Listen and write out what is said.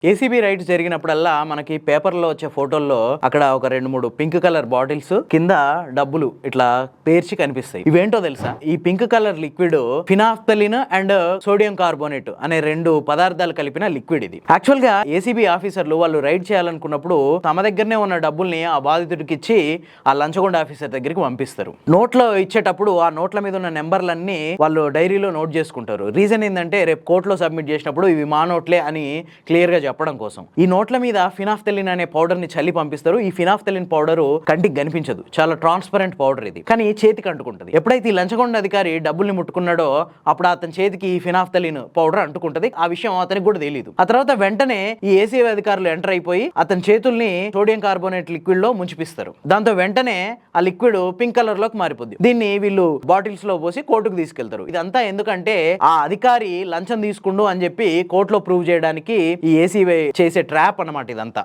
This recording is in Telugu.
ఏసీబీ రైడ్స్ జరిగినప్పుడల్లా మనకి పేపర్లో వచ్చే ఫోటోల్లో అక్కడ ఒక 2-3 పింక్ కలర్ బాటిల్స్ కింద డబ్బులు ఇట్లా పేర్చి కనిపిస్తాయి. ఇవేంటో తెలుసా? ఈ pink colour liquid phenolphthalein and sodium carbonate అనే 2 పదార్థాలు కలిపిన లిక్విడ్ ఇది. యాక్చువల్ గా ఏసీబీ ఆఫీసర్లు వాళ్ళు రైడ్ చేయాలనుకున్నప్పుడు తమ దగ్గరనే ఉన్న డబ్బుల్ని ఆ బాధితుడికి ఇచ్చి ఆ లంచగొండ ఆఫీసర్ దగ్గరికి పంపిస్తారు. నోట్లో ఇచ్చేటప్పుడు ఆ నోట్ల మీద ఉన్న నెంబర్లన్నీ వాళ్ళు డైరీలో నోట్ చేసుకుంటారు. రీజన్ ఏంటంటే రేపు కోర్టులో సబ్మిట్ చేసినప్పుడు ఇవి మా నోట్లే అని క్లియర్ గా చెప్పడం కోసం. ఈ నోట్ల మీద ఫినాఫ్థలిన్ అనే పౌడర్ ని చల్లి పంపిస్తారు. ఈ ఫినాఫ్థలిన్ పౌడర్ కంటికి కనిపించదు, చాలా ట్రాన్స్పరెంట్ పౌడర్ ఇది, కానీ చేతికి అంటుకుంటది. ఎప్పుడైతే ఈ లంచగొండ అధికారి డబ్బుల్ని ముట్టుకున్నాడో అప్పుడు అతని చేతికి ఈ ఫినాఫ్థలిన్ పౌడర్ అంటుకుంటది. ఆ విషయం అతనికి కూడా తెలియదు. ఆ తర్వాత వెంటనే ఈ ఏసీబీ అధికారులు ఎంటర్ అయిపోయి అతని చేతుల్ని సోడియం కార్బోనేట్ లిక్విడ్ లో ముంచిపిస్తారు. దాంతో వెంటనే ఆ లిక్విడ్ పింక్ కలర్ లోకి మారిపోద్ది. దీన్ని వీళ్ళు బాటిల్స్ లో పోసి కోర్టుకు తీసుకెళ్తారు. ఇదంతా ఎందుకంటే ఆ అధికారి లంచం తీసుకుండు అని చెప్పి కోర్టులో ప్రూవ్ చేయడానికి ఈ ఏసీబీ చేసే ట్రాప్ అన్నమాట ఇదంతా.